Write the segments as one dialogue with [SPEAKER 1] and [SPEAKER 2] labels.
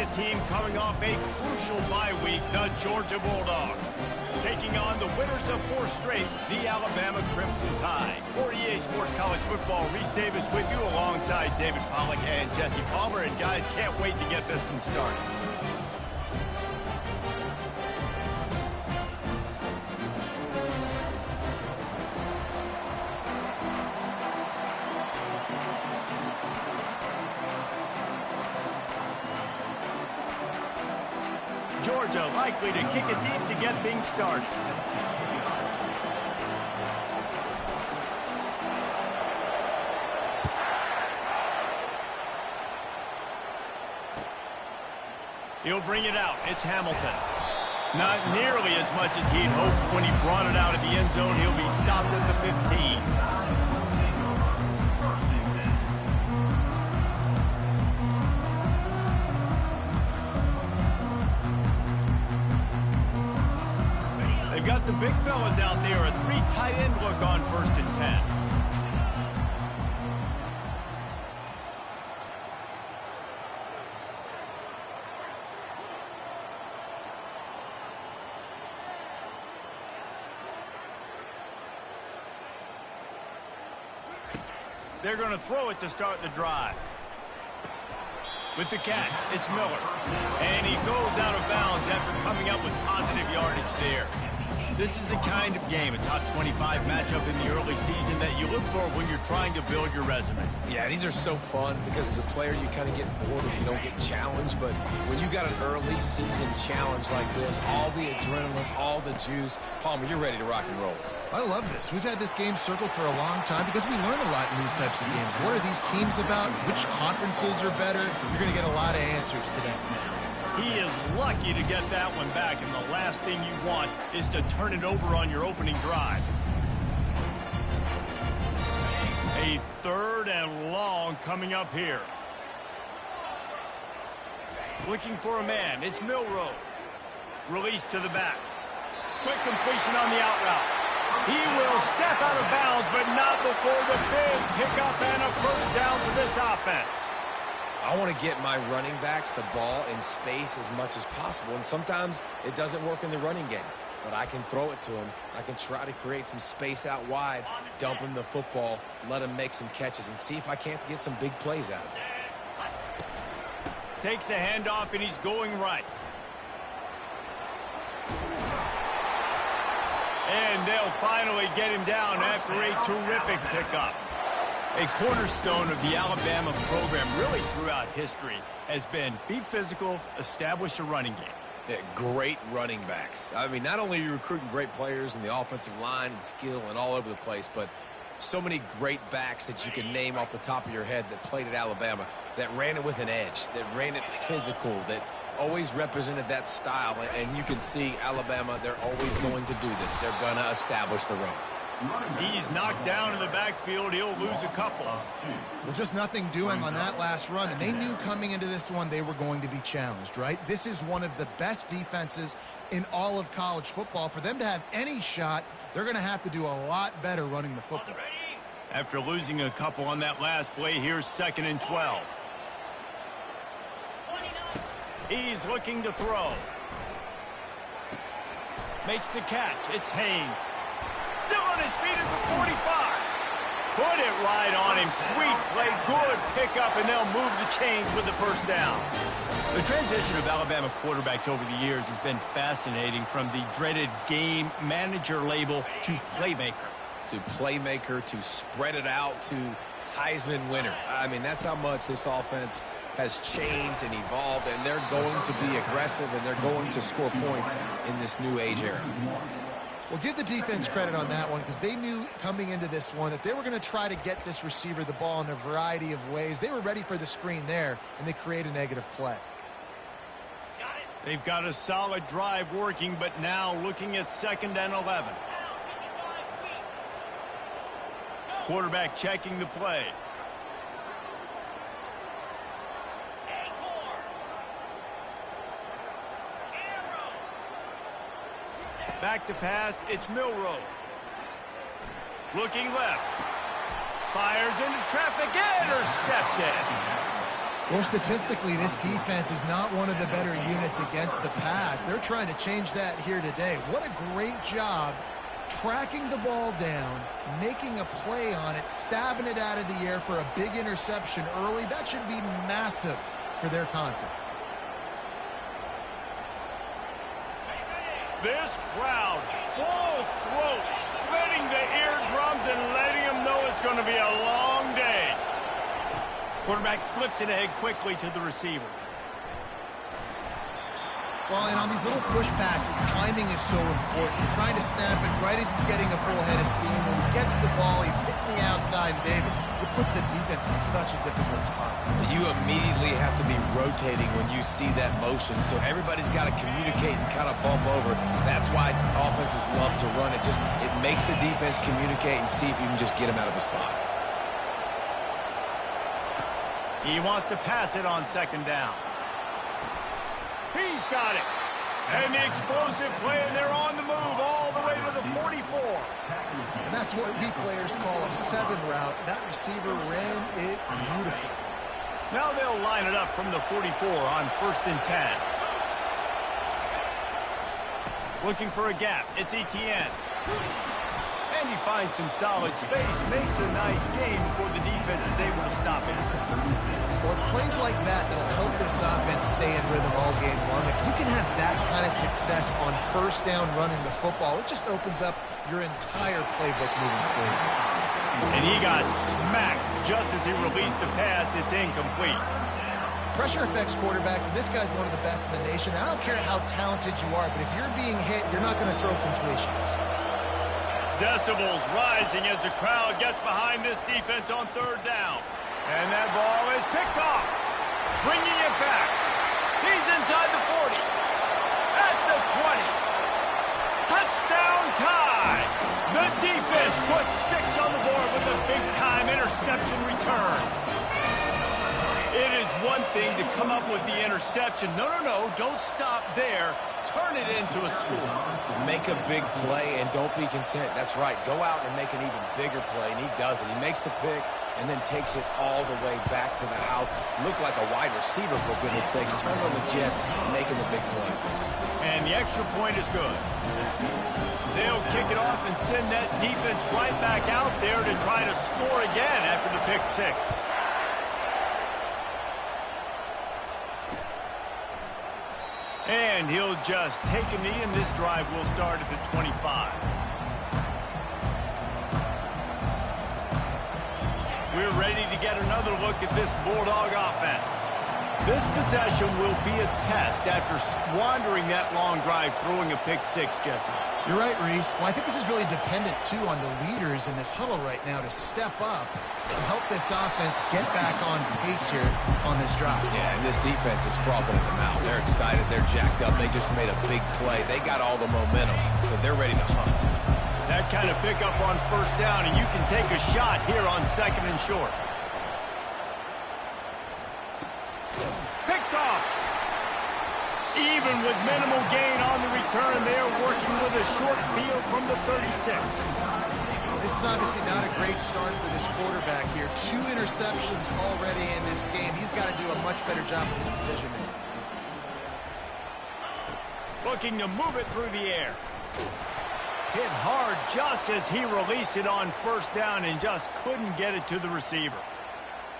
[SPEAKER 1] a team coming off a crucial bye week, the Georgia Bulldogs. Taking on the winners of 4 straight, the Alabama Crimson Tide. For EA Sports College Football, Reese Davis with you alongside David Pollack and Jesse Palmer. And guys, can't wait to get this one started. Georgia likely to kick it deep to get things started. He'll bring it out. It's Hamilton. Not nearly as much as he'd hoped when he brought it out of the end zone. He'll be stopped at the 15. Got the big fellas out there, a 3 tight end look on 1st and 10. They're going to throw it to start the drive. With the catch, it's Miller. And he goes out of bounds after coming up with positive yardage there. This is the kind of game, a top 25 matchup in the early season that you look for when you're trying to build your resume.
[SPEAKER 2] Yeah, these are so fun because as a player you kind of get bored if you don't get challenged, but when you got an early season challenge like this, all the adrenaline, all the juice, Palmer, you're ready to rock and roll.
[SPEAKER 3] I love this. We've had this game circled for a long time because we learn a lot in these types of games. What are these teams about? Which conferences are better? You're going to get a lot of answers today.
[SPEAKER 1] He is lucky to get that one back, and the last thing you want is to turn it over on your opening drive. A 3rd and long coming up here. Looking for a man. It's Milroe. Release to the back. Quick completion on the out route. He will step out of bounds, but not before the big pickup and a 1st down for this offense.
[SPEAKER 2] I want to get my running backs the ball in space as much as possible, and sometimes it doesn't work in the running game, but I can throw it to him. I can try to create some space out wide, dump him the football, let him make some catches, and see if I can't get some big plays out of it.
[SPEAKER 1] Takes the handoff, and he's going right. And they'll finally get him down after a terrific pickup. A cornerstone of the Alabama program really throughout history has been be physical, establish a running game.
[SPEAKER 2] Yeah, great running backs. I mean, not only are you recruiting great players in the offensive line and skill and all over the place, but so many great backs that you can name off the top of your head that played at Alabama, that ran it with an edge, that ran it physical, that always represented that style. And you can see Alabama, they're always going to do this. They're going to establish the run.
[SPEAKER 1] He's knocked down in the backfield. He'll lose a couple.
[SPEAKER 3] Well, just nothing doing on that last run, and they knew coming into this one they were going to be challenged, right? This is one of the best defenses in all of college football. For them to have any shot, they're going to have to do a lot better running the football.
[SPEAKER 1] After losing a couple on that last play, here's 2nd and 12. He's looking to throw. Makes the catch. It's Haynes. Still on his feet at the 45. Put it right on him. Sweet play. Good pickup, and they'll move the chains with the 1st down. The transition of Alabama quarterbacks over the years has been fascinating, from the dreaded game manager label to playmaker.
[SPEAKER 2] To playmaker, to spread it out, to Heisman winner. I mean, that's how much this offense has changed and evolved, and they're going to be aggressive, and they're going to score points in this new age era.
[SPEAKER 3] Well, give the defense credit on that one, because they knew coming into this one that they were going to try to get this receiver the ball in a variety of ways. They were ready for the screen there, and they create a negative play.
[SPEAKER 1] They've got a solid drive working, but now looking at 2nd and 11. Quarterback checking the play. Back to pass, it's Milroe. Looking left. Fires into traffic, intercepted.
[SPEAKER 3] Well, statistically, this defense is not one of the better units against the pass. They're trying to change that here today. What a great job tracking the ball down, making a play on it, stabbing it out of the air for a big interception early. That should be massive for their confidence.
[SPEAKER 1] This crowd, full throat, splitting the eardrums and letting them know it's going to be a long day. Quarterback flips it ahead quickly to the receiver.
[SPEAKER 3] Well, and on these little push passes, timing is so important. You're trying to snap it right as he's getting a full head of steam. When he gets the ball, he's hitting the outside, David. It puts the defense in such a difficult spot.
[SPEAKER 2] You immediately have to be rotating when you see that motion, so everybody's got to communicate and kind of bump over. That's why offenses love to run it. It makes the defense communicate and see if you can just get him out of a spot.
[SPEAKER 1] He wants to pass it on second down. He's got it. And the explosive play, and they're on the move all the way to the 44.
[SPEAKER 3] And that's what we players call a 7 route. That receiver ran it beautifully.
[SPEAKER 1] Now they'll line it up from the 44 on 1st and 10. Looking for a gap. It's Etienne. And he finds some solid space, makes a nice game before the defense is able to stop him.
[SPEAKER 3] Well, it's plays like that that'll help this offense stay in rhythm all game long. If you can have that kind of success on 1st down running the football, it just opens up your entire playbook moving forward.
[SPEAKER 1] And he got smacked just as he released the pass. It's incomplete.
[SPEAKER 3] Pressure affects quarterbacks, and this guy's one of the best in the nation. I don't care how talented you are, but if you're being hit, you're not going to throw completions.
[SPEAKER 1] Decibels rising as the crowd gets behind this defense on 3rd down. And that ball is picked off. Bringing it back. He's inside the 40. At the 20. Touchdown tie. The defense puts 6 on the board with a big-time interception return. It is one thing to come up with the interception. No, don't stop there. Turn it into a score.
[SPEAKER 2] Make a big play and don't be content. That's right. Go out and make an even bigger play, and he does it. He makes the pick and then takes it all the way back to the house. Looked like a wide receiver, for goodness sakes. Turned on the Jets, making the big play.
[SPEAKER 1] And the extra point is good. They'll kick it off and send that defense right back out there to try to score again after the pick 6. And he'll just take a knee, and this drive will start at the 25. We're ready to get another look at this Bulldog offense. This possession will be a test after squandering that long drive throwing a pick 6, Jesse.
[SPEAKER 3] You're right, Reese. Well, I think this is really dependent, too, on the leaders in this huddle right now to step up and help this offense get back on pace here on this drive.
[SPEAKER 2] Yeah, and this defense is frothing at the mouth. They're excited. They're jacked up. They just made a big play. They got all the momentum, so they're ready to hunt.
[SPEAKER 1] That kind of pickup on 1st down, and you can take a shot here on 2nd and short. Picked off. Even with minimal gain on the return, they are working with a short field from the 36.
[SPEAKER 3] This is obviously not a great start for this quarterback here. 2 interceptions already in this game. He's got to do a much better job with his decision-making.
[SPEAKER 1] Looking to move it through the air. Hit hard just as he released it on 1st down and just couldn't get it to the receiver.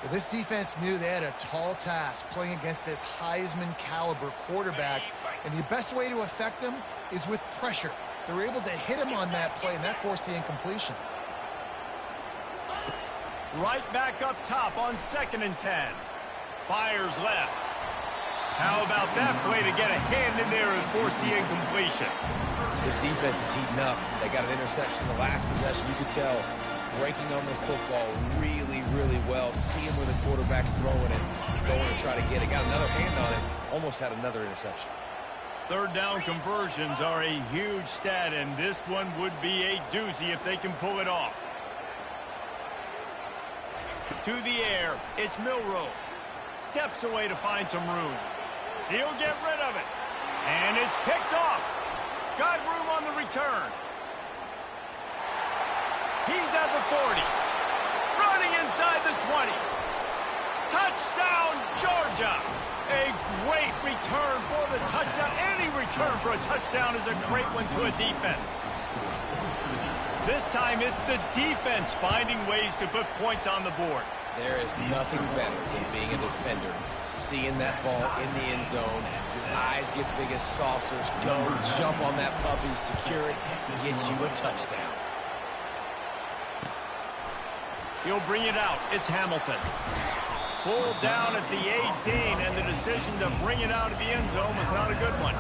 [SPEAKER 3] Well, this defense knew they had a tall task playing against this Heisman-caliber quarterback, and the best way to affect him is with pressure. They were able to hit him on that play, and that forced the incompletion.
[SPEAKER 1] Right back up top on 2nd and 10. Fires left. How about that play to get a hand in there and force the incompletion?
[SPEAKER 2] This defense is heating up. They got an interception in the last possession. You could tell breaking on the football really, really well. Seeing where the quarterback's throwing it, going to try to get it. Got another hand on it. Almost had another interception.
[SPEAKER 1] 3rd down conversions are a huge stat, and this one would be a doozy if they can pull it off. To the air, it's Milroe. Steps away to find some room. He'll get rid of it. And it's picked off. Got room on the return. He's at the 40. Running inside the 20. Touchdown, Georgia! A great return for the touchdown. Any return for a touchdown is a great one to a defense. This time it's the defense finding ways to put points on the board.
[SPEAKER 2] There is nothing better than being a defender, seeing that ball in the end zone, your eyes get big as saucers, go, jump on that puppy, secure it, get you a touchdown.
[SPEAKER 1] He'll bring it out. It's Hamilton. Pulled down at the 18, and the decision to bring it out of the end zone was not a good one.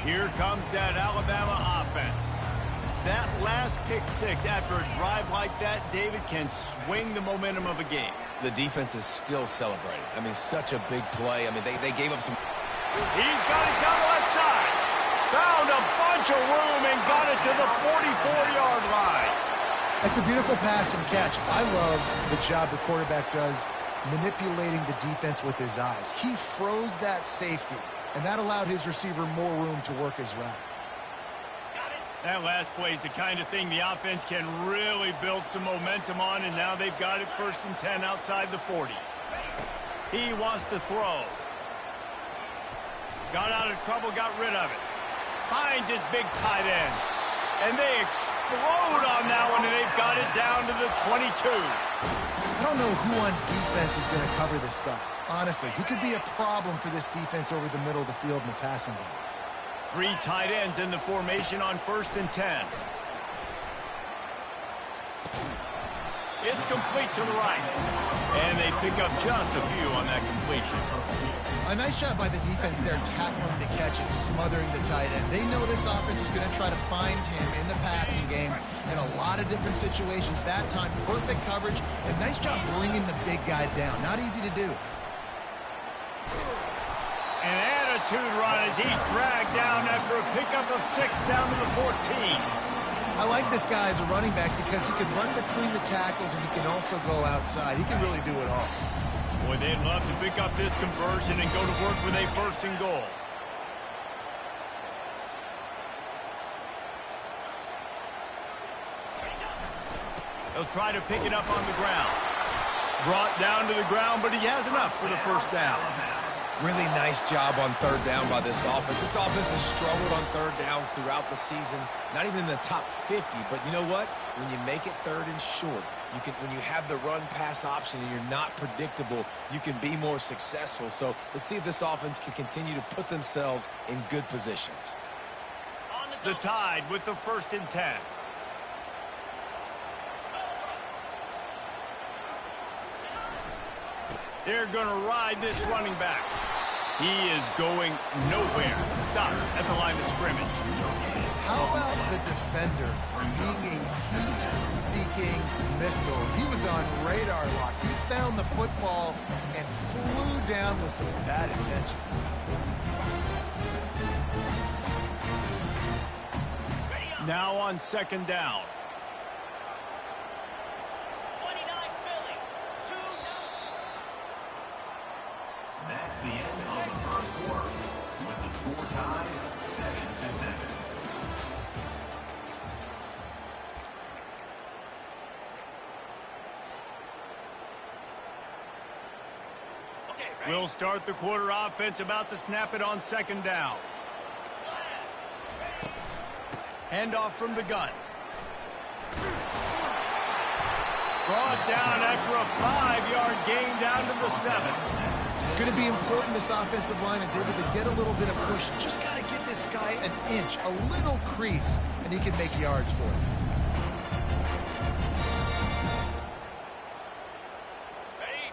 [SPEAKER 1] Here comes that Alabama offense. That last pick six after a drive like that, David, can swing the momentum of a game.
[SPEAKER 2] The defense is still celebrating. I mean, such a big play. I mean, they gave up some...
[SPEAKER 1] He's got it down the left side. Found a bunch of room and got it to the 44-yard line.
[SPEAKER 3] That's a beautiful pass and catch. I love the job the quarterback does manipulating the defense with his eyes. He froze that safety, and that allowed his receiver more room to work his route.
[SPEAKER 1] That last play is the kind of thing the offense can really build some momentum on, and now they've got it 1st and 10 outside the 40. He wants to throw. Got out of trouble, got rid of it. Finds his big tight end. And they explode on that one, and they've got it down to the 22.
[SPEAKER 3] I don't know who on defense is going to cover this guy. Honestly, he could be a problem for this defense over the middle of the field in the passing game.
[SPEAKER 1] 3 tight ends in the formation on 1st and 10. It's complete to the right. And they pick up just a few on that completion.
[SPEAKER 3] A nice job by the defense there, tackling the catch and smothering the tight end. They know this offense is going to try to find him in the passing game in a lot of different situations. That time, perfect coverage, and nice job bringing the big guy down. Not easy to do.
[SPEAKER 1] An attitude run as he's dragged down after a pickup of 6 down to the 14.
[SPEAKER 3] I like this guy as a running back because he can run between the tackles and he can also go outside. He can really do it all.
[SPEAKER 1] Boy, they'd love to pick up this conversion and go to work with a 1st and goal. They'll try to pick it up on the ground. Brought down to the ground, but he has enough for the 1st down.
[SPEAKER 2] Really nice job on 3rd down by this offense. This offense has struggled on 3rd downs throughout the season. Not even in the top 50, but you know what? When you make it 3rd and short, when you have the run-pass option and you're not predictable, you can be more successful. So let's see if this offense can continue to put themselves in good positions.
[SPEAKER 1] The Tide with the 1st and 10. They're going to ride this running back. He is going nowhere. Stop at the line of scrimmage.
[SPEAKER 3] How about the defender being a heat-seeking missile? He was on radar lock. He found the football and flew down with some bad intentions.
[SPEAKER 1] Now on 2nd down.
[SPEAKER 4] That's the end of the 1st quarter, with the score tied 7-7.
[SPEAKER 1] We'll start the quarter offense, about to snap it on 2nd down. Handoff from the gun. Brought down after a 5-yard gain down to the 7.
[SPEAKER 3] It's going to be important this offensive line is able to get a little bit of push. Just got to give this guy an inch, a little crease, and he can make yards for it.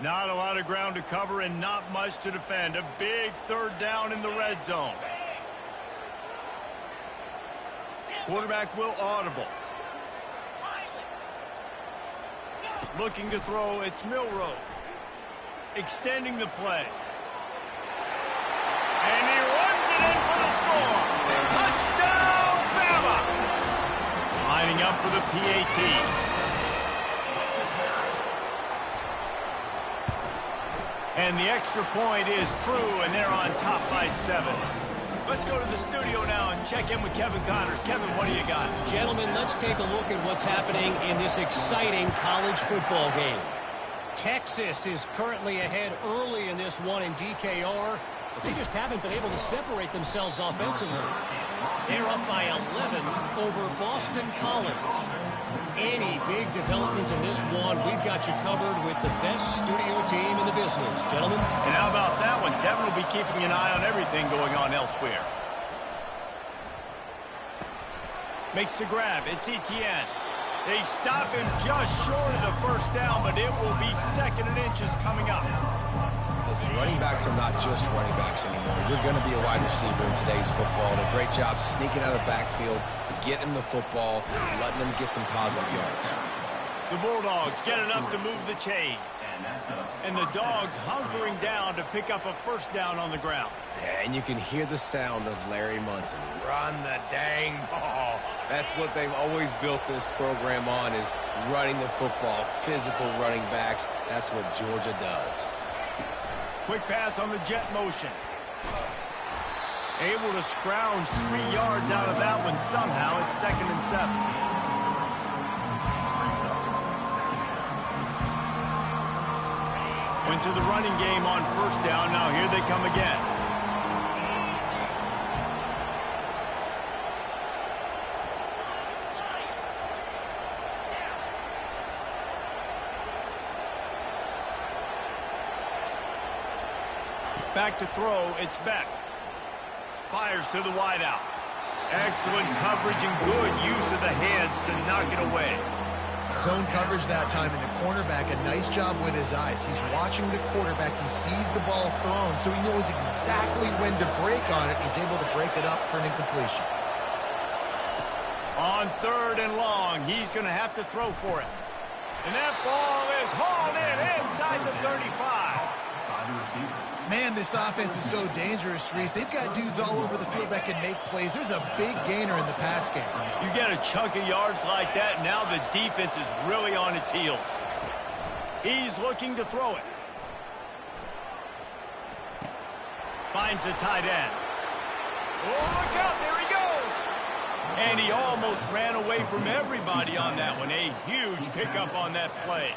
[SPEAKER 1] Not a lot of ground to cover and not much to defend. A big 3rd down in the red zone. Quarterback will audible. Looking to throw, it's Milroe. Extending the play. And he runs it in for the score. Touchdown, Bama! Lining up for the PAT. And the extra point is true, and they're on top by 7. Let's go to the studio now and check in with Kevin Connors. Kevin, what do you got?
[SPEAKER 5] Gentlemen, let's take a look at what's happening in this exciting college football game. Texas is currently ahead early in this one in DKR, but they just haven't been able to separate themselves offensively. They're up by 11 over Boston College. Any big developments in this one, we've got you covered with the best studio team in the business, gentlemen.
[SPEAKER 1] And how about that one? Kevin will be keeping an eye on everything going on elsewhere. Makes the grab. It's Etienne. They stop him just short of the first down, but it will be 2nd and inches coming up.
[SPEAKER 2] Listen, running backs are not just running backs anymore. You're going to be a wide receiver in today's football. And a great job sneaking out of the backfield, getting the football, letting them get some positive yards.
[SPEAKER 1] The Bulldogs get enough to move the chains. And the Dogs hunkering down to pick up a first down on the ground.
[SPEAKER 2] Yeah, and you can hear the sound of Larry Munson. Run the dang ball. That's what they've always built this program on, is running the football, physical running backs. That's what Georgia does.
[SPEAKER 1] Quick pass on the jet motion. Able to scrounge 3 yards out of that one somehow. It's 2nd and 7. Went to the running game on first down. Now here they come again. Back to throw, it's Beck. Fires to the wideout. Excellent coverage and good use of the hands to knock it away.
[SPEAKER 3] Zone coverage that time, and the cornerback, a nice job with his eyes. He's watching the quarterback. He sees the ball thrown, so he knows exactly when to break on it. He's able to break it up for an incompletion.
[SPEAKER 1] On 3rd and long, he's going to have to throw for it. And that ball is hauled in inside the 35.
[SPEAKER 3] Man, this offense is so dangerous, Reese. They've got dudes all over the field that can make plays. There's a big gainer in the pass game.
[SPEAKER 1] You get a chunk of yards like that, now the defense is really on its heels. He's looking to throw it. Finds the tight end. Oh, look out, there he goes. And he almost ran away from everybody on that one. A huge pickup on that play.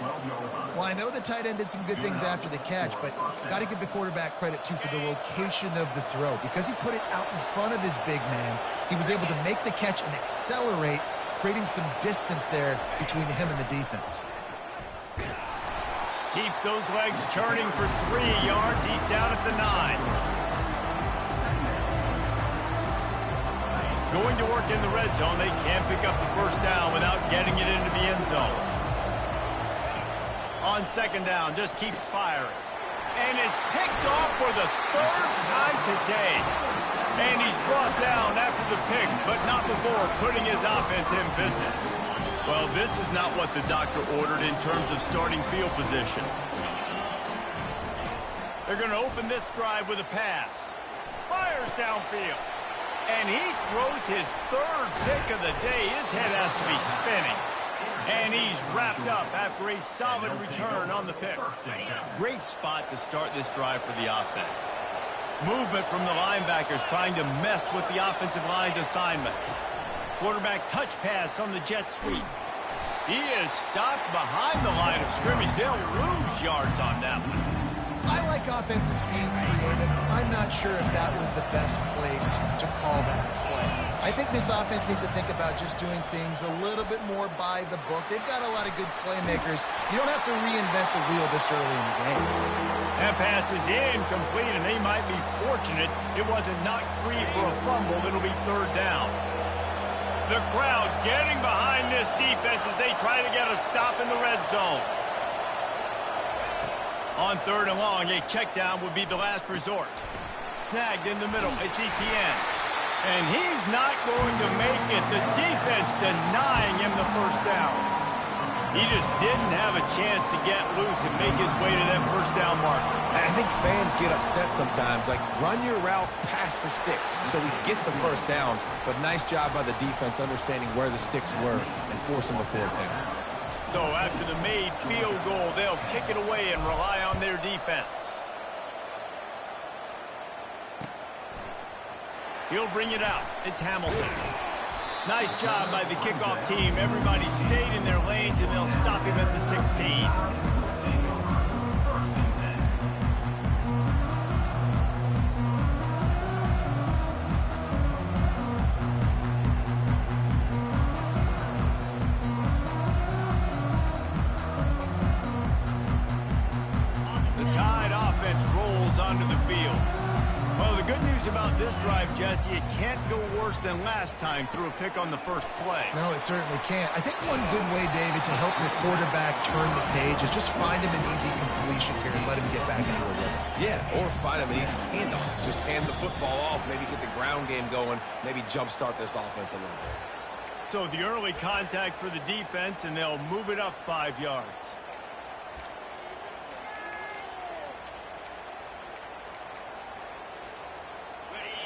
[SPEAKER 3] Well, I know the tight end did some good things after the catch, but got to give the quarterback credit, too, for the location of the throw. Because he put it out in front of his big man, he was able to make the catch and accelerate, creating some distance there between him and the defense.
[SPEAKER 1] Keeps those legs churning for 3 yards. He's down at the 9. Going to work in the red zone. They can't pick up the first down without getting it into the end zone. On 2nd down, just keeps firing. And it's picked off for the 3rd time today. And he's brought down after the pick, but not before putting his offense in business. Well, this is not what the doctor ordered in terms of starting field position. They're going to open this drive with a pass. Fires downfield. And he throws his 3rd pick of the day. His head has to be spinning. And he's wrapped up after a solid return on the pick. Great spot to start this drive for the offense. Movement from the linebackers trying to mess with the offensive line's assignments. Quarterback touch pass on the jet sweep. He is stopped behind the line of scrimmage. They'll lose yards on that one.
[SPEAKER 3] I like offenses being creative. I'm not sure if that was the best place to call that play. I think this offense needs to think about just doing things a little bit more by the book. They've got a lot of good playmakers. You don't have to reinvent the wheel this early in the game.
[SPEAKER 1] That pass is incomplete, and they might be fortunate it wasn't knocked free for a fumble. It'll be 3rd down. The crowd getting behind this defense as they try to get a stop in the red zone. On 3rd and long, a check down would be the last resort. Snagged in the middle, it's Etienne. And he's not going to make it. The defense denying him the first down. He just didn't have a chance to get loose and make his way to that first down marker.
[SPEAKER 2] I think fans get upset sometimes. Like, run your route past the sticks so we get the first down. But nice job by the defense understanding where the sticks were and forcing the 4th down.
[SPEAKER 1] So after the made field goal, they'll kick it away and rely on their defense. He'll bring it out. It's Hamilton. Nice job by the kickoff team. Everybody stayed in their lanes, and they'll stop him at the 16. Onto the field. Well, the good news about this drive, Jesse, it can't go worse than last time through a pick on the first play.
[SPEAKER 3] No, it certainly can't. I think one good way, David, to help your quarterback turn the page is just find him an easy completion here and let him get back into a rhythm.
[SPEAKER 2] Yeah, or find him an easy handoff. Just hand the football off, maybe get the ground game going, maybe jumpstart this offense a little bit.
[SPEAKER 1] So the early contact for the defense, and they'll move it up 5 yards.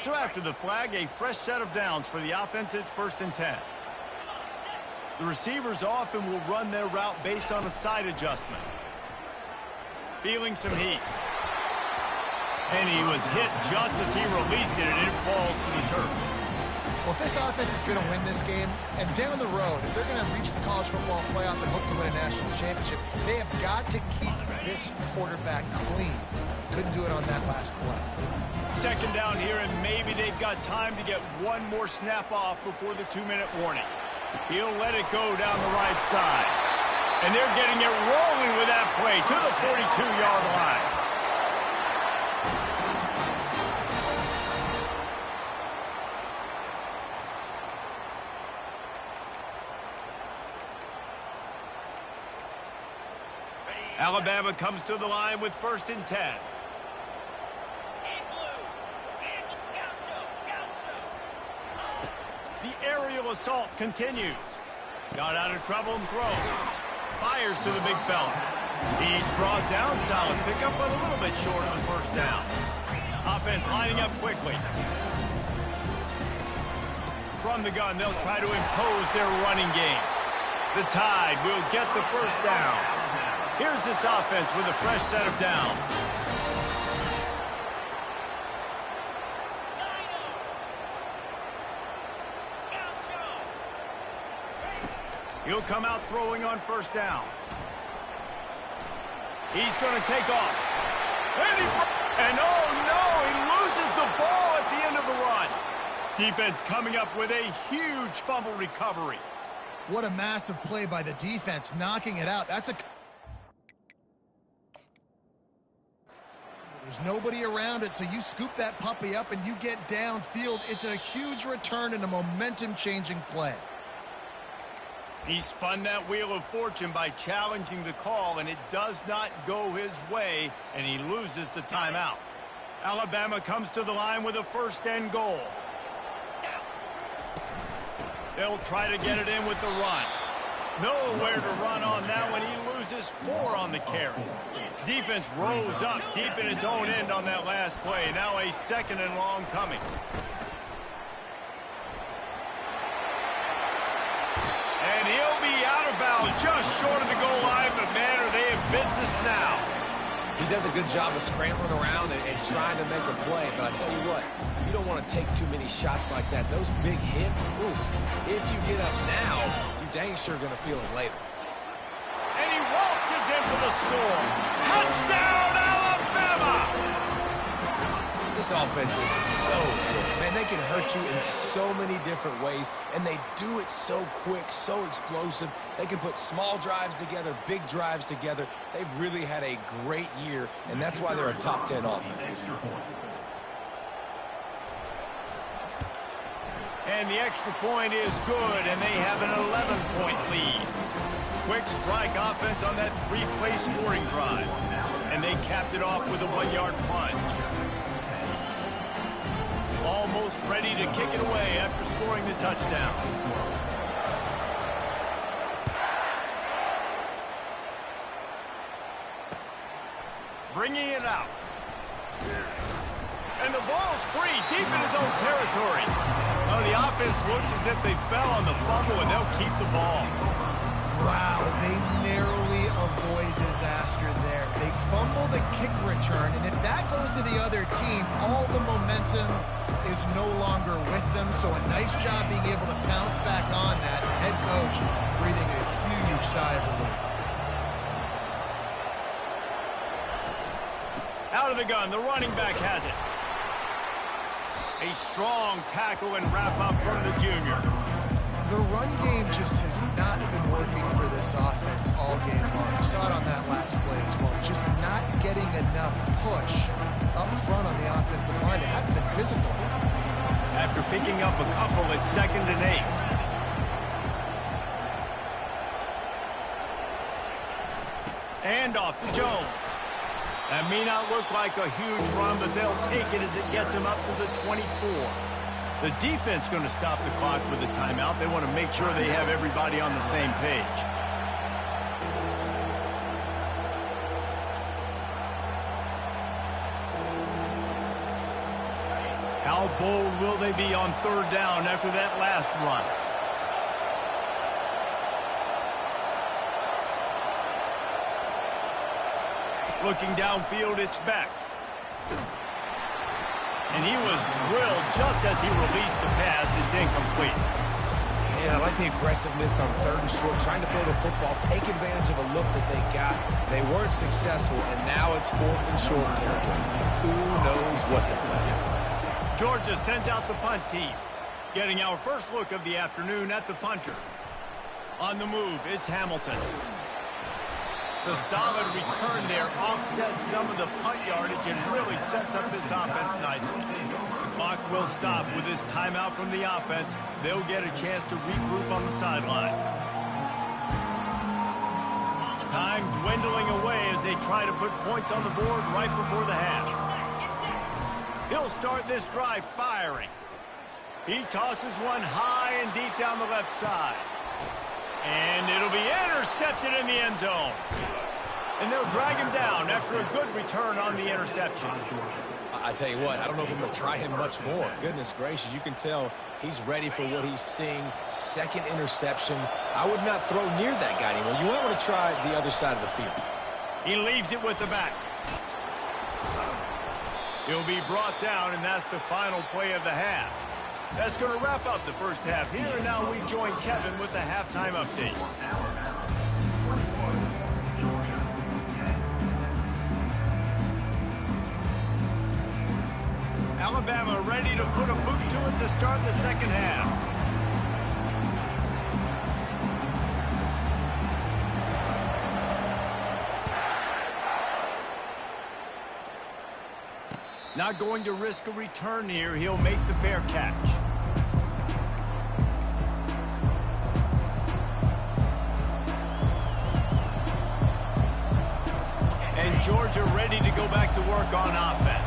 [SPEAKER 1] So after the flag, a fresh set of downs for the offense. It's 1st and 10. The receivers often will run their route based on a side adjustment. Feeling some heat. And he was hit just as he released it, and it falls to the turf.
[SPEAKER 3] Well, if this offense is going to win this game, and down the road, if they're going to reach the college football playoff and hope to win a national championship, they have got to keep this quarterback clean. Couldn't do it on that last play.
[SPEAKER 1] 2nd down here, and maybe they've got time to get one more snap off before the 2-minute warning. He'll let it go down the right side. And they're getting it rolling with that play to the 42-yard line. Alabama comes to the line with 1st and 10. The aerial assault continues. Got out of trouble and throws. Fires to the big fella. He's brought down. Solid pickup, but a little bit short of the 1st down. Offense lining up quickly. From the gun, they'll try to impose their running game. The Tide will get the 1st down. Here's this offense with a fresh set of downs. He'll come out throwing on 1st down. He's going to take off. And oh no, he loses the ball at the end of the run. Defense coming up with a huge fumble recovery.
[SPEAKER 3] What a massive play by the defense, knocking it out. That's a... There's nobody around it, so you scoop that puppy up and you get downfield. It's a huge return and a momentum-changing play.
[SPEAKER 1] He spun that wheel of fortune by challenging the call, and it does not go his way, and he loses the timeout. Alabama comes to the line with a 1st and goal. They'll try to get it in with the run. Nowhere to run on that one. He loses 4 on the carry. Defense rose up deep in its own end on that last play. Now a 2nd and long coming. And he'll be out of bounds just short of the goal line, but man, are they in business now.
[SPEAKER 2] He does a good job of scrambling around and trying to make a play, but I tell you what, you don't want to take too many shots like that. Those big hits, ooh, if you get up now, you're dang sure going to feel it later.
[SPEAKER 1] And he waltzes in for the score. Touchdown, Alabama!
[SPEAKER 2] This offense is so good. Man, they can hurt you in so many different ways, and they do it so quick, so explosive. They can put small drives together, big drives together. They've really had a great year, and that's why they're a top 10 offense.
[SPEAKER 1] And the extra point is good, and they have an 11-point lead. Quick strike offense on that 3-play scoring drive. And they capped it off with a 1-yard plunge. Almost ready to kick it away after scoring the touchdown. Bringing it out. And the ball's free deep in his own territory. Oh, the offense looks as if they fell on the fumble, and they'll keep the ball.
[SPEAKER 3] Wow, they narrowly avoid disaster there. They fumble, terrific kick return, and if that goes to the other team, all the momentum is no longer with them. So a nice job being able to pounce back on that. Head coach breathing a huge sigh of relief.
[SPEAKER 1] Out of the gun, the running back has it. A strong tackle and wrap up from the junior.
[SPEAKER 3] The run game just has not been working for this offense all game long. You saw it on that last play as well. Just not getting enough push up front on the offensive line. They haven't been physical.
[SPEAKER 1] After picking up a couple at 2nd and 8. And off to Jones. That may not look like a huge run, but they'll take it as it gets them up to the 24. The defense going to stop the clock with a timeout. They want to make sure they have everybody on the same page. How bold will they be on 3rd down after that last run? Looking downfield, it's Beck. And he was drilled just as he released the pass. It's incomplete.
[SPEAKER 2] Yeah, I like the aggressiveness on 3rd and short, trying to throw the football, take advantage of a look that they got. They weren't successful, and now it's 4th and short territory. Who knows what they're going to do?
[SPEAKER 1] Georgia sends out the punt team. Getting our first look of the afternoon at the punter. On the move, it's Hamilton. The solid return there offsets some of the punt yardage and really sets up this offense nicely. The clock will stop with this timeout from the offense. They'll get a chance to regroup on the sideline. Time dwindling away as they try to put points on the board right before the half. He'll start this drive firing. He tosses one high and deep down the left side. And it'll be intercepted in the end zone. And they'll drag him down after a good return on the interception.
[SPEAKER 2] I tell you what, I don't know if I'm going to try him much more. Goodness gracious, you can tell he's ready for what he's seeing. 2nd interception. I would not throw near that guy anymore. You might want to try the other side of the field.
[SPEAKER 1] He leaves it with the back. He'll be brought down, and that's the final play of the half. That's going to wrap up the first half here, and now we join Kevin with the halftime update. Alabama ready to put a boot to it to start the second half. Not going to risk a return here. He'll make the fair catch. And Georgia ready to go back to work on offense.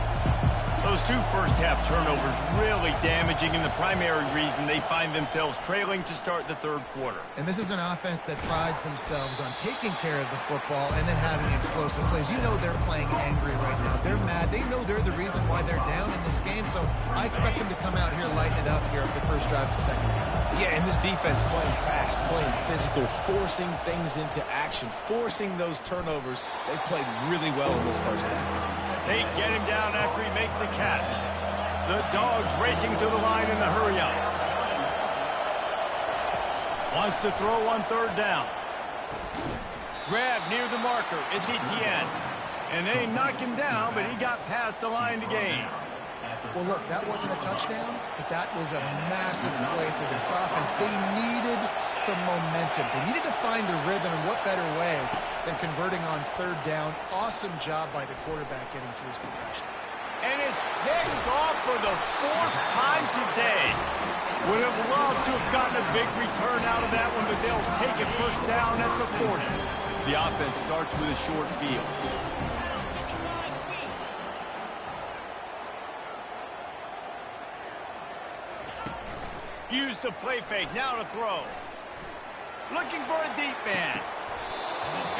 [SPEAKER 1] Those 2 first-half turnovers really damaging, and the primary reason they find themselves trailing to start the 3rd quarter.
[SPEAKER 3] And this is an offense that prides themselves on taking care of the football and then having explosive plays. You know they're playing angry right now. They're mad. They know they're the reason why they're down in this game, so I expect them to come out here, lighten it up here at the first drive of the second half.
[SPEAKER 2] Yeah, and this defense playing fast, playing physical, forcing things into action, forcing those turnovers. They played really well in this first half.
[SPEAKER 1] They get him down after he makes the catch. The Dogs racing to the line in the hurry-up. Wants to throw on 3rd down. Grab near the marker. It's Etienne. And they knock him down, but he got past the line to gain.
[SPEAKER 3] Well, look, that wasn't a touchdown, but that was a massive play for this offense. They needed some momentum. They needed to find a rhythm, and what better way than converting on 3rd down. Awesome job by the quarterback getting through his progression.
[SPEAKER 1] And it's picked off for the 4th time today. Would have loved to have gotten a big return out of that one, but they'll take it first down at the 40. The offense starts with a short field. Use the play fake, now to throw. Looking for a deep man.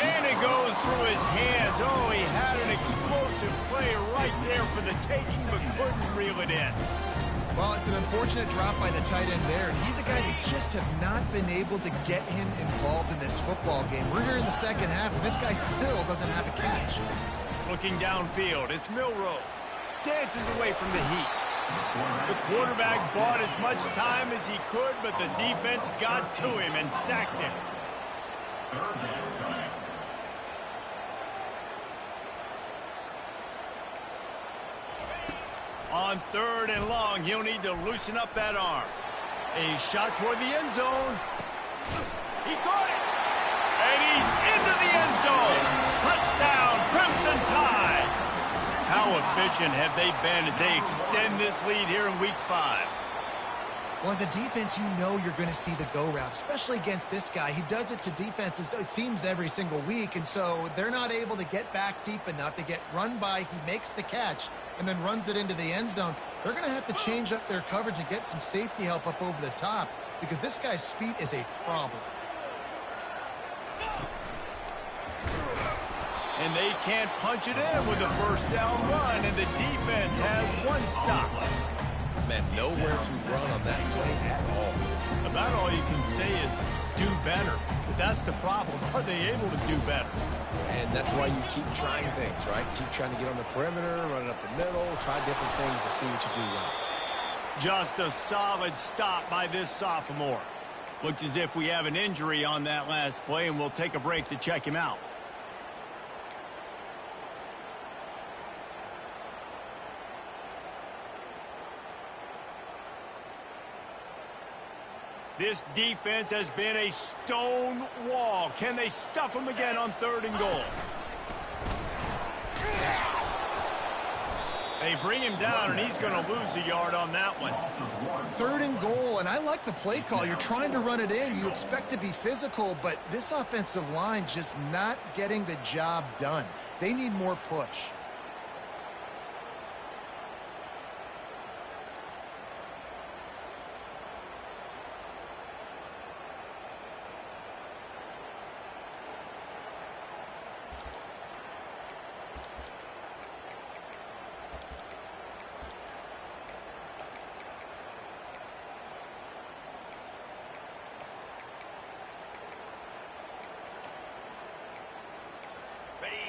[SPEAKER 1] And it goes through his hands. Oh, he had an explosive play right there for the taking, but couldn't reel it in.
[SPEAKER 3] Well, it's an unfortunate drop by the tight end there, and he's a guy that just have not been able to get him involved in this football game. We're here in the second half, and this guy still doesn't have a catch.
[SPEAKER 1] Looking downfield, it's Milroe. Dances away from the heat. The quarterback bought as much time as he could, but the defense got to him and sacked him. On 3rd and long, he'll need to loosen up that arm. A shot toward the end zone. He caught it. And he's into the end zone. Touchdown, Crimson Tide. How efficient have they been as they extend this lead here in Week 5?
[SPEAKER 3] Well, as a defense, you know you're going to see the go route, especially against this guy. He does it to defenses, it seems, every single week, and so they're not able to get back deep enough to get run by. He makes the catch and then runs it into the end zone. They're going to have to change up their coverage and get some safety help up over the top because this guy's speed is a problem.
[SPEAKER 1] And they can't punch it in with a first down run, and the defense has one stop.
[SPEAKER 2] Man, nowhere to run on that play at all.
[SPEAKER 1] About all you can say is do better. But that's the problem. Are they able to do better?
[SPEAKER 2] And that's why you keep trying things, right? Keep trying to get on the perimeter, run it up the middle, try different things to see what you do well.
[SPEAKER 1] Just a solid stop by this sophomore. Looks as if we have an injury on that last play, and we'll take a break to check him out. This defense has been a stone wall. Can they stuff him again on 3rd and goal? They bring him down, and he's going to lose a yard on that one.
[SPEAKER 3] 3rd and goal, and I like the play call. You're trying to run it in. You expect to be physical, but this offensive line just not getting the job done. They need more push.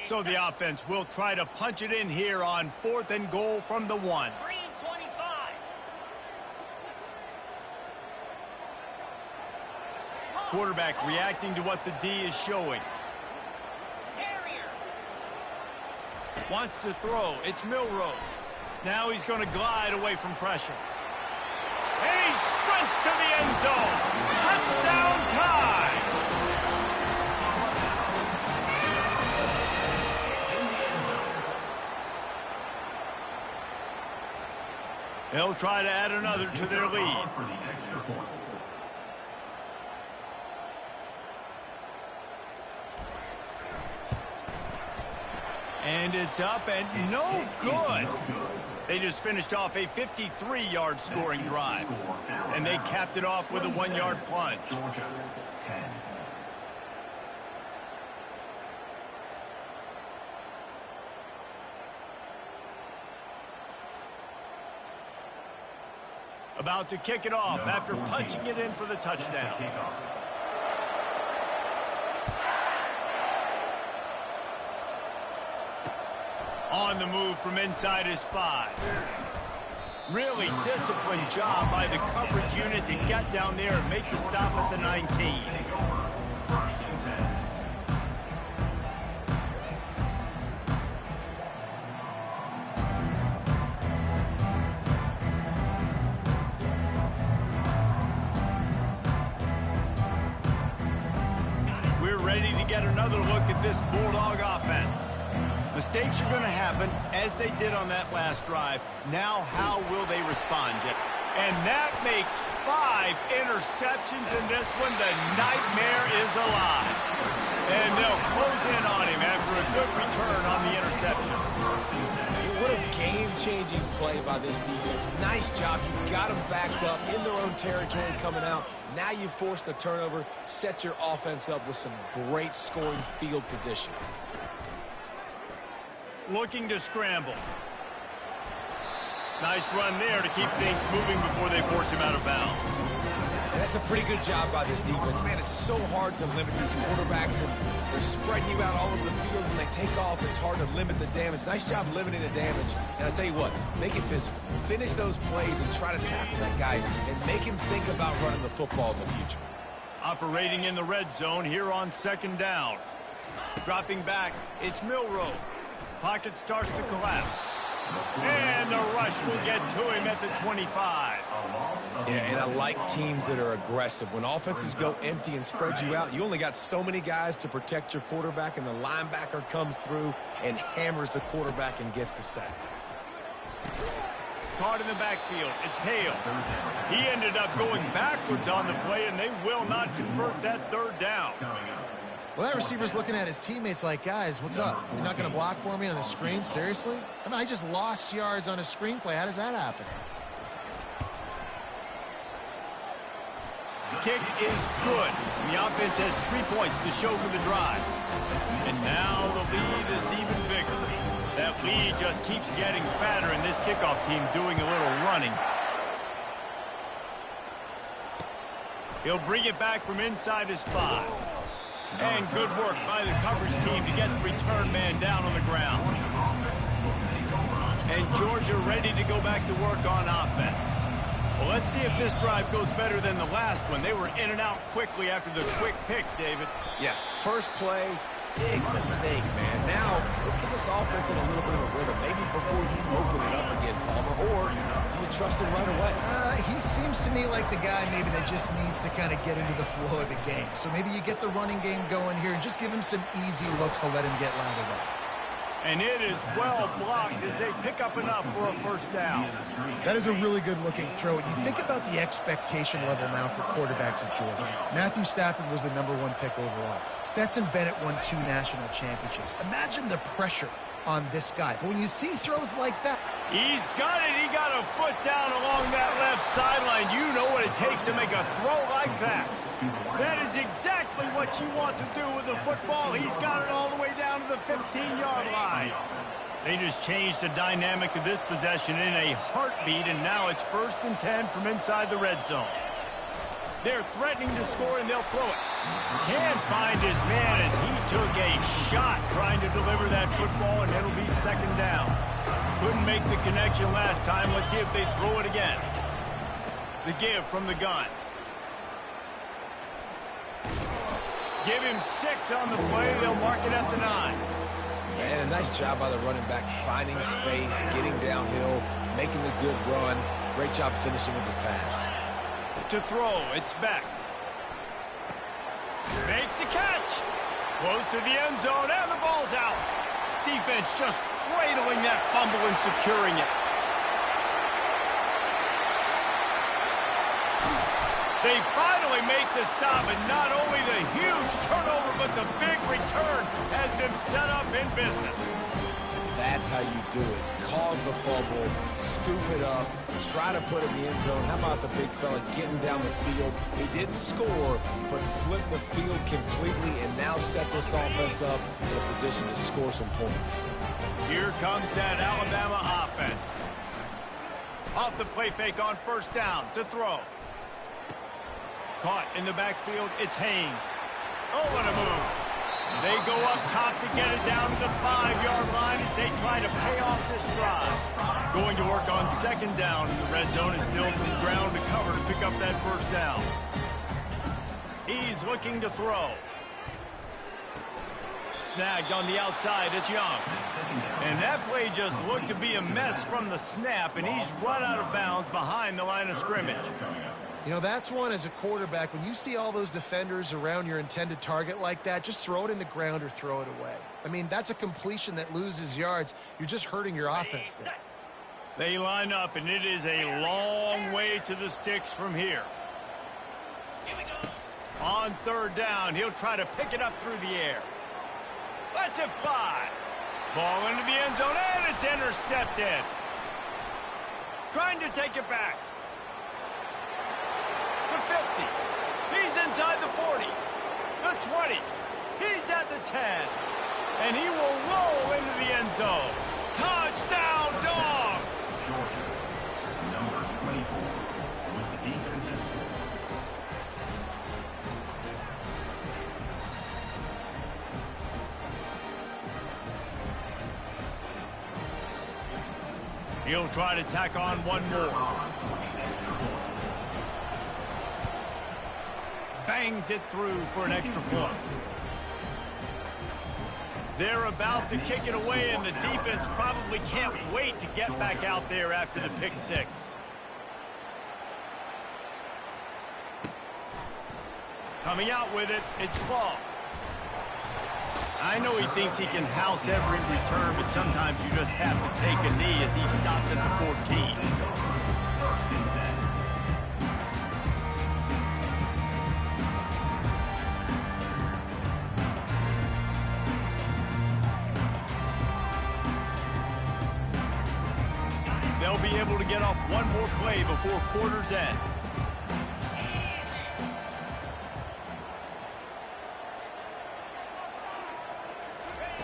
[SPEAKER 1] So the offense will try to punch it in here on 4th and goal from the 1.
[SPEAKER 6] Green 25.
[SPEAKER 1] Quarterback reacting to what the D is showing.
[SPEAKER 6] Terrier.
[SPEAKER 1] Wants to throw. It's Milroe. Now he's going to glide away from pressure. And he sprints to the end zone. Touchdown Tide. They'll try to add another to their lead. And it's up and no good. They just finished off a 53-yard scoring drive. And they capped it off with a 1-yard plunge. About to kick it off after punching it in for the touchdown. On the move from inside his 5. Really disciplined job by the coverage unit to get down there and make the stop at the 19. Ready to get another look at this Bulldog offense. Mistakes are going to happen, as they did on that last drive. Now, how will they respond, Jeff? And that makes 5 interceptions in this one. The nightmare is alive. And they'll close in on him after a good return on the interception.
[SPEAKER 2] What a game-changing play by this defense. Nice job. You got them backed up in their own territory coming out. Now you force the turnover, set your offense up with some great scoring field position.
[SPEAKER 1] Looking to scramble. Nice run there to keep things moving before they force him out of bounds.
[SPEAKER 2] That That's a pretty good job by this defense. Man, it's so hard to limit these quarterbacks, and they're spreading you out all over the field. When they take off, it's hard to limit the damage. Nice job limiting the damage. And I'll tell you what, make it physical. Finish those plays and try to tackle that guy and make him think about running the football in the future.
[SPEAKER 1] Operating in the red zone here on second down. Dropping back, it's Milrow. Pocket starts to collapse. And the rush will get to him at the 25.
[SPEAKER 2] Yeah, and I like teams that are aggressive. When offenses go empty and spread you out, you only got so many guys to protect your quarterback, and the linebacker comes through and hammers the quarterback and gets the sack.
[SPEAKER 1] Caught in the backfield, it's Hale. He ended up going backwards on the play, and they will not convert that third down.
[SPEAKER 3] Well, that receiver's looking at his teammates like, guys, what's up? You're not going to block for me on the screen? Seriously? I mean, I just lost yards on a screenplay. How does that happen?
[SPEAKER 1] Kick is good. The offense has 3 points to show for the drive. And now the lead is even bigger. That lead just keeps getting fatter, and this kickoff team doing a little running. He'll bring it back from inside his 5. And good work by the coverage team to get the return man down on the ground. And Georgia ready to go back to work on offense. Well, let's see if this drive goes better than the last one. They were in and out quickly after the quick pick, David.
[SPEAKER 2] Yeah, first play, big mistake, man. Now, let's get this offense in a little bit of a rhythm. Maybe before you open it up again, Palmer, or do you trust him right away?
[SPEAKER 3] He seems to me like the guy maybe that just needs to kind of get into the flow of the game. So maybe you get the running game going here and just give him some easy looks to let him get lathered up.
[SPEAKER 1] And it is well blocked as they pick up enough for a first down.
[SPEAKER 3] That is a really good-looking throw. You think about the expectation level now for quarterbacks at Georgia. Matthew Stafford was the #1 pick overall. Stetson Bennett won 2 national championships. Imagine the pressure on this guy. But when you see throws like that...
[SPEAKER 1] He's got it. He got a foot down along that left sideline. You know what it takes to make a throw like that. That is exactly what you want to do with the football. He's got it all the way down to the 15-yard line. They just changed the dynamic of this possession in a heartbeat, and now it's 1st and 10 from inside the red zone. They're threatening to score, and they'll throw it. Can't find his man as he took a shot trying to deliver that football, and it'll be 2nd down. Couldn't make the connection last time. Let's see if they throw it again. The give from the gun. Give him 6 on the play. They'll mark it at the 9.
[SPEAKER 2] And a nice job by the running back, finding space, getting downhill, making the good run. Great job finishing with his pads.
[SPEAKER 1] To throw, it's Beck. Makes the catch. Close to the end zone, and the ball's out. Defense just cradling that fumble and securing it. They finally make the stop, and not only the huge turnover, but the big return has them set up in business.
[SPEAKER 2] That's how you do it. Cause the fumble, scoop it up, try to put it in the end zone. How about the big fella getting down the field? He didn't score, but flipped the field completely and now set this offense up in a position to score some points.
[SPEAKER 1] Here comes that Alabama offense. Off the play fake on 1st down to throw. Caught in the backfield, it's Haynes. Oh, what a move. They go up top to get it down to the 5-yard line as they try to pay off this drive. Going to work on 2nd down in the red zone, is still some ground to cover to pick up that 1st down. He's looking to throw. Snagged on the outside, it's Young. And that play just looked to be a mess from the snap, and he's run out of bounds behind the line of scrimmage.
[SPEAKER 3] You know, that's one as a quarterback. When you see all those defenders around your intended target like that, just throw it in the ground or throw it away. I mean, that's a completion that loses yards. You're just hurting your offense there.
[SPEAKER 1] They line up, and it is a long way to the sticks from here. On 3rd down, he'll try to pick it up through the air. Lets it fly. Ball into the end zone, and it's intercepted. Trying to take it back. The 50. He's inside the 40. The 20. He's at the 10. And he will roll into the end zone. Touchdown, Dogs!
[SPEAKER 4] Georgia, number 24, with the defensive score.
[SPEAKER 1] He'll try to tack on one more. Bangs it through for an extra point. They're about to kick it away, and the defense probably can't wait to get back out there after the pick six. Coming out with it, it's Ball. I know he thinks he can house every return, but sometimes you just have to take a knee as he stopped at the 14. They'll be able to get off one more play before quarter's end.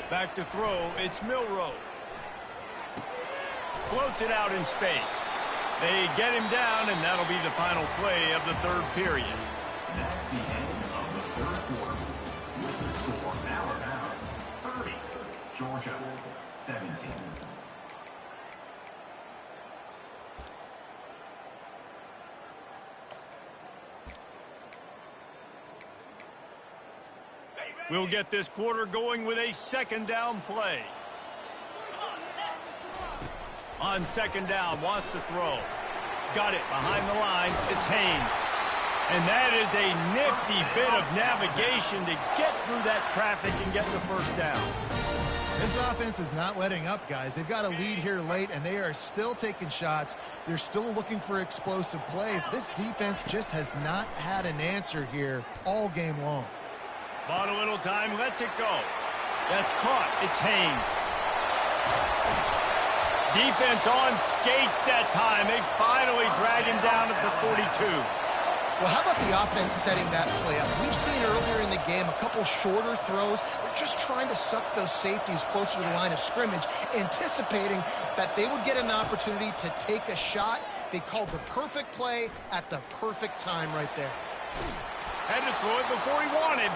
[SPEAKER 1] Back to throw, it's Milroe. Floats it out in space. They get him down, and that'll be the final play of the third period.
[SPEAKER 4] That's the end of the third quarter. With the score, Alabama 30, Georgia 17.
[SPEAKER 1] We'll get this quarter going with a second down play. On second down, wants to throw. Got it behind the line. It's Haynes. And that is a nifty bit of navigation to get through that traffic and get the first down.
[SPEAKER 3] This offense is not letting up, guys. They've got a lead here late, and they are still taking shots. They're still looking for explosive plays. This defense just has not had an answer here all game long.
[SPEAKER 1] Bought a little time, lets it go. That's caught. It's Haynes. Defense on skates that time. They finally drag him down at the 42.
[SPEAKER 3] Well, how about the offense setting that play up? We've seen earlier in the game a couple shorter throws. They're just trying to suck those safeties closer to the line of scrimmage, anticipating that they would get an opportunity to take a shot. They called the perfect play at the perfect time right there.
[SPEAKER 1] Had to throw it before he wanted.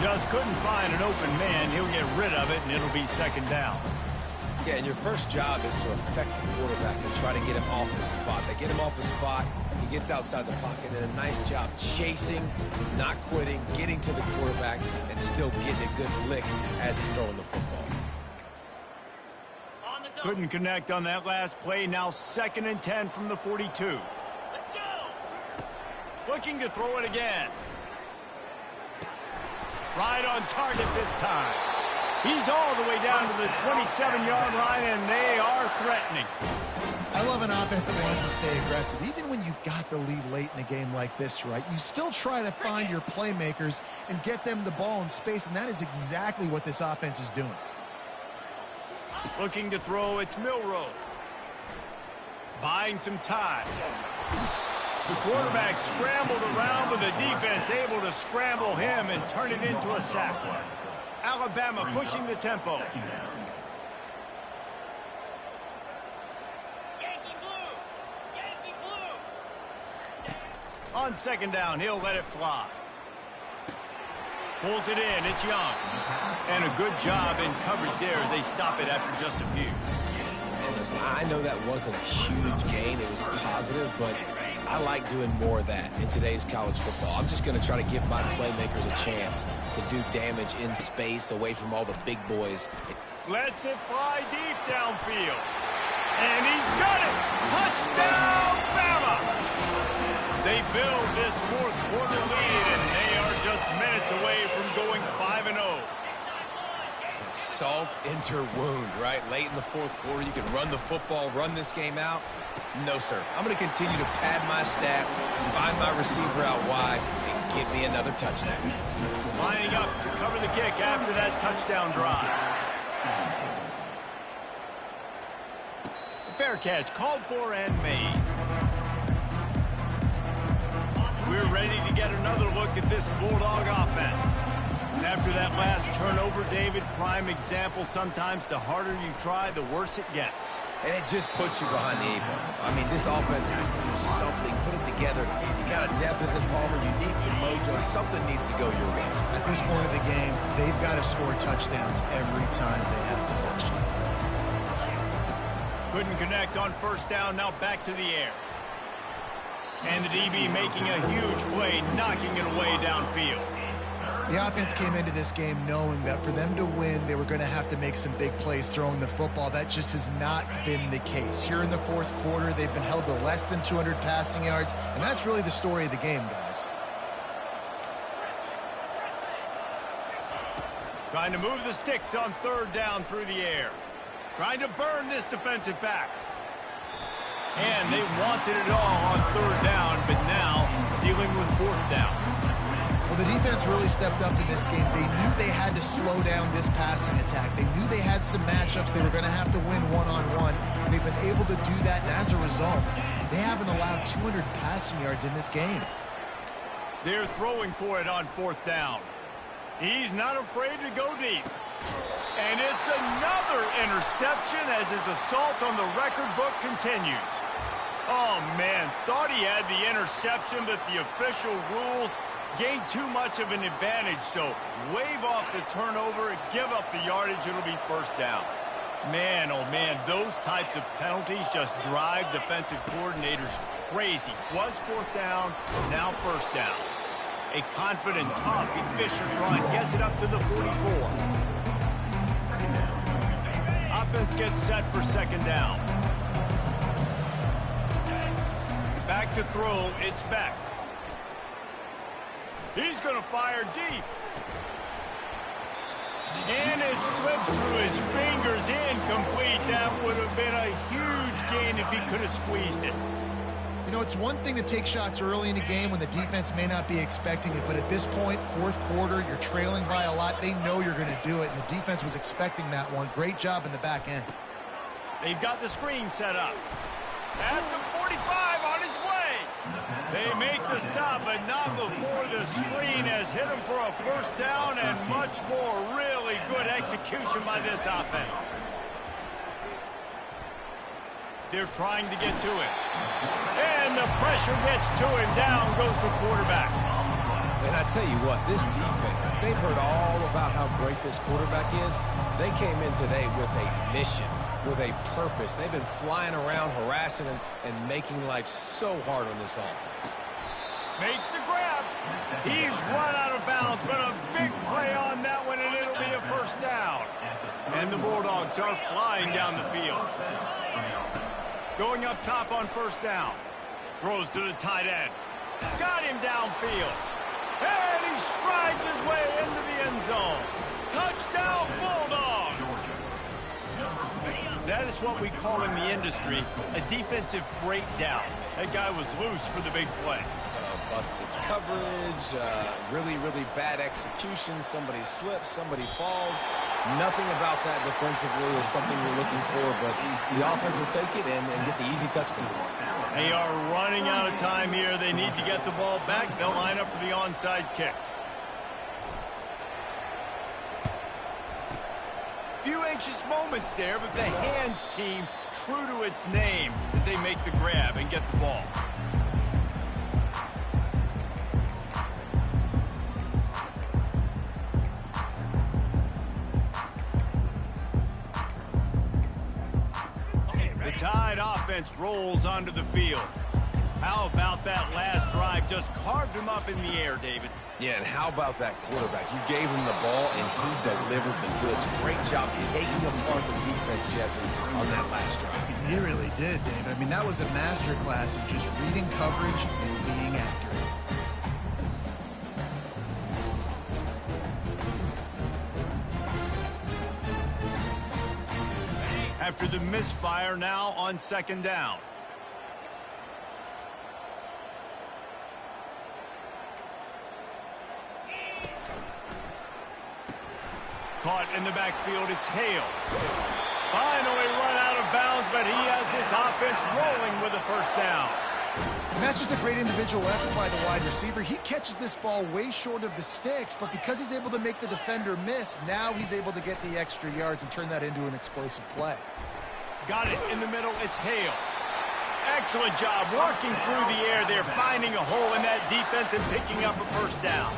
[SPEAKER 1] Just couldn't find an open man. He'll get rid of it, and it'll be second down.
[SPEAKER 2] Yeah, and your first job is to affect the quarterback and try to get him off the spot. They get him off the spot, he gets outside the pocket, and a nice job chasing, not quitting, getting to the quarterback, and still getting a good lick as he's throwing the football.
[SPEAKER 1] Couldn't connect on that last play. Now 2nd and 10 from the 42.
[SPEAKER 6] Let's go.
[SPEAKER 1] Looking to throw it again. Right on target this time. He's all the way down to the 27-yard line, and they are threatening.
[SPEAKER 3] I love an offense that wants to stay aggressive. Even when you've got the lead late in a game like this, right, you still try to find your playmakers and get them the ball in space, and that is exactly what this offense is doing.
[SPEAKER 1] Looking to throw, it's Milroe. Buying some time. The quarterback scrambled around with the defense, able to scramble him and turn it into a sack. Alabama pushing the tempo.
[SPEAKER 6] Yankee blue. Yankee blue.
[SPEAKER 1] On second down, he'll let it fly. Pulls it in, it's Young. And a good job in coverage there as they stop it after just a few.
[SPEAKER 2] And listen, I know that wasn't a huge gain. It was positive, but I like doing more of that in today's college football. I'm just going to try to give my playmakers a chance to do damage in space away from all the big boys.
[SPEAKER 1] Lets it fly deep downfield. And he's got it! Touchdown, Bama! They build this fourth quarter lead, and they are just minutes away from going 5-0.
[SPEAKER 2] Salt into wound, right? Late in the fourth quarter, you can run the football, run this game out. No, sir. I'm going to continue to pad my stats, find my receiver out wide, and give me another touchdown.
[SPEAKER 1] Lining up to cover the kick after that touchdown drive. Fair catch, called for and made. We're ready to get another look at this Bulldog offense. And after that last turnover, David, prime example, sometimes the harder you try, the worse it gets.
[SPEAKER 2] And it just puts you behind the 8 ball. I mean, this offense has to do something, put it together. You got a deficit, Palmer. You need some mojo. Something needs to go your way.
[SPEAKER 3] At this point of the game, they've got to score touchdowns every time they have possession.
[SPEAKER 1] Couldn't connect on first down, now back to the air. And the DB making a huge play, knocking it away downfield.
[SPEAKER 3] The offense came into this game knowing that for them to win, they were going to have to make some big plays throwing the football. That just has not been the case. Here in the fourth quarter, they've been held to less than 200 passing yards, and that's really the story of the game, guys.
[SPEAKER 1] Trying to move the sticks on third down through the air. Trying to burn this defensive back. And they wanted it all on third down, but now dealing with fourth down.
[SPEAKER 3] Well, the defense really stepped up in this game. They knew they had to slow down this passing attack. They knew they had some matchups they were going to have to win one-on-one. They've been able to do that, and as a result, they haven't allowed 200 passing yards in this game.
[SPEAKER 1] They're throwing for it on fourth down. He's not afraid to go deep. And it's another interception as his assault on the record book continues. Oh, man, thought he had the interception, but the official rules gained too much of an advantage, so wave off the turnover, give up the yardage, it'll be first down. Man, oh man, those types of penalties just drive defensive coordinators crazy. Was fourth down, now first down. A confident, tough, efficient run gets it up to the 44. Offense gets set for second down. Back to throw, it's Beck. He's going to fire deep. And it slips through his fingers, incomplete. That would have been a huge gain if he could have squeezed it.
[SPEAKER 3] You know, it's one thing to take shots early in the game when the defense may not be expecting it, but at this point, fourth quarter, you're trailing by a lot. They know you're going to do it, and the defense was expecting that one. Great job in the back end.
[SPEAKER 1] They've got the screen set up. At the 45 on his way. They make the stop, but not before the screen has hit him for a first down and much more. Really good execution by this offense. They're trying to get to it. And the pressure gets to him. Down goes the quarterback.
[SPEAKER 2] And I tell you what, this defense, they've heard all about how great this quarterback is. They came in today with a mission, with a purpose. They've been flying around, harassing him, and making life so hard on this offense.
[SPEAKER 1] Makes the grab. He's run out of bounds, but a big play on that one, and it'll be a first down. And the Bulldogs are flying down the field. Going up top on first down. Throws to the tight end. Got him downfield. And he strides his way into the end zone. Touchdown, Bulldogs! That is what we call in the industry a defensive breakdown. That guy was loose for the big play.
[SPEAKER 2] Busted coverage, really, really bad execution. Somebody slips, somebody falls. Nothing about that defensively is something you're looking for, but the offense will take it and get the easy touchdown.
[SPEAKER 1] They are running out of time here. They need to get the ball back. They'll line up for the onside kick. Few anxious moments there, but the hands team true to its name as they make the grab and get the ball. The Tide offense rolls onto the field. How about that last drive? Just carved him up in the air, David.
[SPEAKER 2] Yeah, and how about that quarterback? You gave him the ball, and he delivered the goods. Great job taking apart the defense, Jesse, on that last drive.
[SPEAKER 3] He really did, Dave. I mean, that was a masterclass in just reading coverage and being accurate.
[SPEAKER 1] After the misfire, now on second down. Caught in the backfield, it's Hale. Finally run out of bounds, but he has this offense rolling with a first down.
[SPEAKER 3] And that's just a great individual effort by the wide receiver. He catches this ball way short of the sticks, but because he's able to make the defender miss, now he's able to get the extra yards and turn that into an explosive play.
[SPEAKER 1] Got it in the middle, it's Hale. Excellent job working through the air there, finding a hole in that defense and picking up a first down.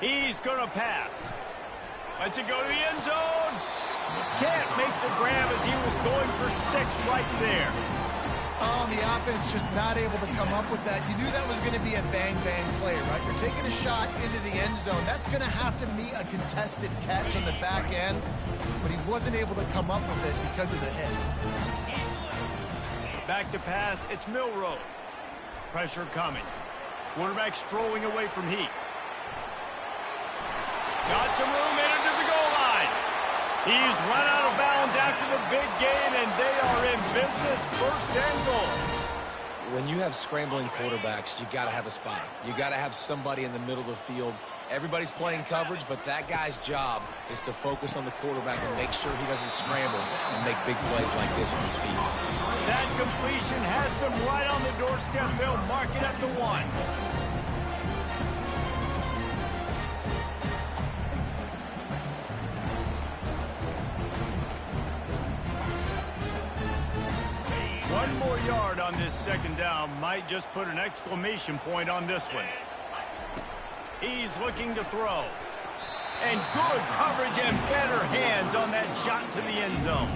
[SPEAKER 1] He's going to pass. Lets it go to the end zone. Can't make the grab as he was going for 6 right there.
[SPEAKER 3] Oh, the offense just not able to come up with that. You knew that was going to be a bang-bang play, right? You're taking a shot into the end zone. That's going to have to meet a contested catch on the back end, but he wasn't able to come up with it because of the hit.
[SPEAKER 1] Back to pass, it's Milroe. Pressure coming. Quarterback strolling away from heat. Got some room, entered to the goal line. He's run out of bounds after the big gain, and they are in business, 1st and goal.
[SPEAKER 2] When you have scrambling quarterbacks, you got to have a spot. You got to have somebody in the middle of the field. Everybody's playing coverage, but that guy's job is to focus on the quarterback and make sure he doesn't scramble and make big plays like this with his feet.
[SPEAKER 1] That completion has them right on the doorstep. They'll mark it at the 1. One more yard on this 2nd down might just put an exclamation point on this one. He's looking to throw. And good coverage and better hands on that shot to the end zone.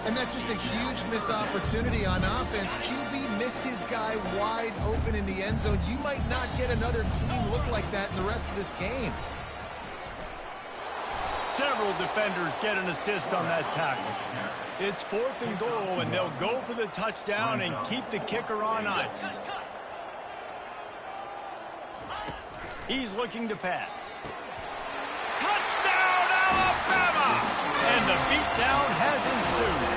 [SPEAKER 3] And that's just a huge missed opportunity on offense. QB missed his guy wide open in the end zone. You might not get another clean look like that in the rest of this game.
[SPEAKER 1] Several defenders get an assist on that tackle. It's 4th and goal, and they'll go for the touchdown and keep the kicker on ice. He's looking to pass. Touchdown, Alabama! And the beatdown has ensued.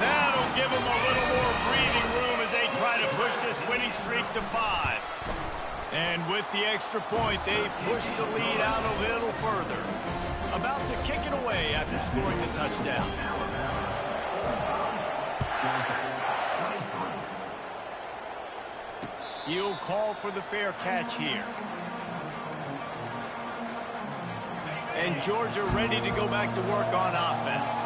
[SPEAKER 1] That'll give them a little more breathing room as they try to push this winning streak to 5. And with the extra point, they push the lead out a little further. About to kick it away after scoring the touchdown. He'll call for the fair catch here. And Georgia ready to go back to work on offense.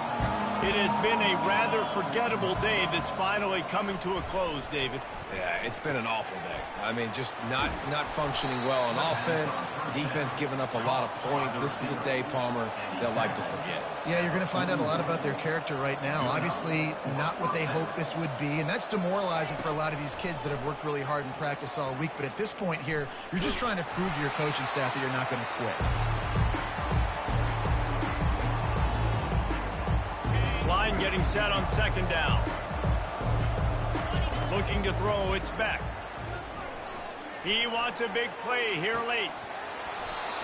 [SPEAKER 1] It has been a rather forgettable day that's finally coming to a close, David.
[SPEAKER 2] Yeah, it's been an awful day. I mean, just not functioning well on offense. Defense giving up a lot of points. This is a day, Palmer, they'll like to forget.
[SPEAKER 3] Yeah, you're going to find out a lot about their character right now. Obviously, not what they hoped this would be, and that's demoralizing for a lot of these kids that have worked really hard in practice all week. But at this point here, you're just trying to prove to your coaching staff that you're not going to quit.
[SPEAKER 1] Line getting set on 2nd down. Looking to throw, it's Beck. He wants a big play here late.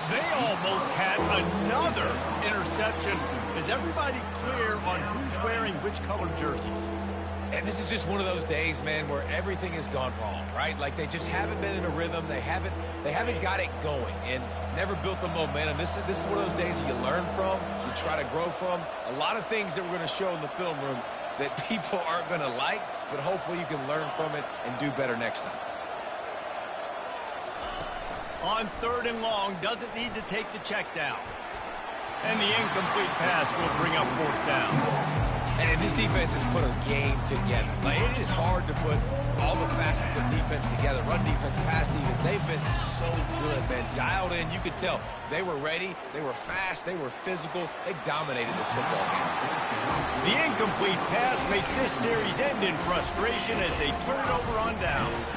[SPEAKER 1] They almost had another interception. Is everybody clear on who's wearing which colored jerseys?
[SPEAKER 2] And this is just one of those days, man, where everything has gone wrong, right? Like they just haven't been in a rhythm. They haven't got it going and never built the momentum. This is one of those days that you learn from, you try to grow from. A lot of things that we're going to show in the film room that people aren't going to like, but hopefully you can learn from it and do better next time.
[SPEAKER 1] On 3rd and long, doesn't need to take the check down. And the incomplete pass will bring up 4th down.
[SPEAKER 2] And this defense has put a game together. Like, it is hard to put all the facets of defense together. Run defense, pass defense. They've been so good, man. Dialed in. You could tell they were ready. They were fast. They were physical. They dominated this football game.
[SPEAKER 1] The incomplete pass makes this series end in frustration as they turn it over on downs.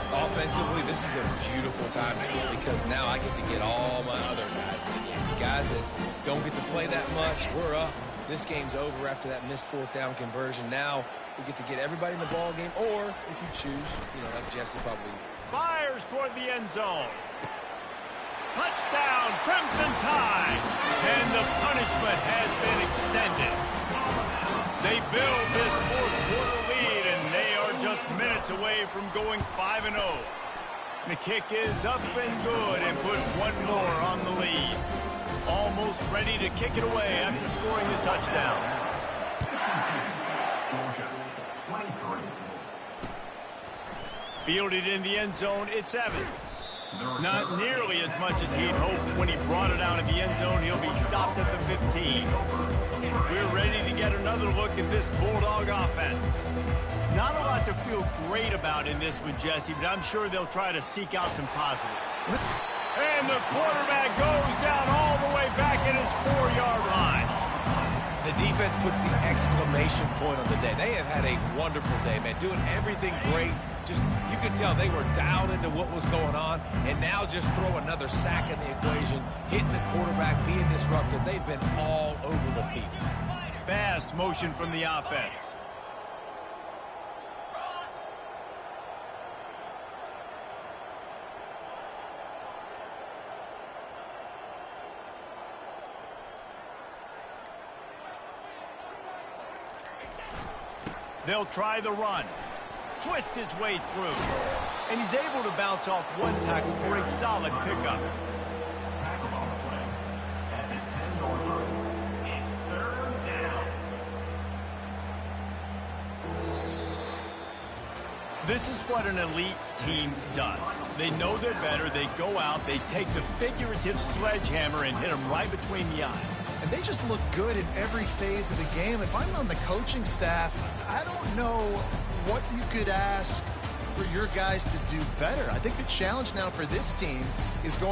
[SPEAKER 2] Offensively, this is a beautiful time because now I get to get all my other guys in the game. Guys that don't get to play that much, we're up. This game's over after that missed 4th down conversion. Now we get to get everybody in the ball game, or if you choose, like Jesse probably.
[SPEAKER 1] Fires toward the end zone. Touchdown, Crimson Tide. And the punishment has been extended. They build this 4th quarter lead, and they are just minutes away from going 5-0. The kick is up and good and put one more on the lead. Almost ready to kick it away after scoring the touchdown. Fielded in the end zone, it's Evans. Not nearly as much as he'd hoped when he brought it out of the end zone. He'll be stopped at the 15. We're ready to get another look at this Bulldog offense. Not a lot to feel great about in this one, Jesse, but I'm sure they'll try to seek out some positives. And the quarterback goes down all the way back at his 4-yard line.
[SPEAKER 2] The defense puts the exclamation point on the day. They have had a wonderful day, man, doing everything great. Just, you could tell they were dialed into what was going on, and now just throw another sack in the equation, hitting the quarterback, being disrupted. They've been all over the field.
[SPEAKER 1] Fast motion from the offense. They'll try the run. Twist his way through. And he's able to bounce off one tackle for a solid pickup.
[SPEAKER 4] Tackle on the play at the 10-yard line. It's third down.
[SPEAKER 1] This is what an elite team does. They know they're better. They go out. They take the figurative sledgehammer and hit them right between the eyes.
[SPEAKER 3] And they just look good in every phase of the game. If I'm on the coaching staff, I don't know what you could ask for your guys to do better. I think the challenge now for this team is going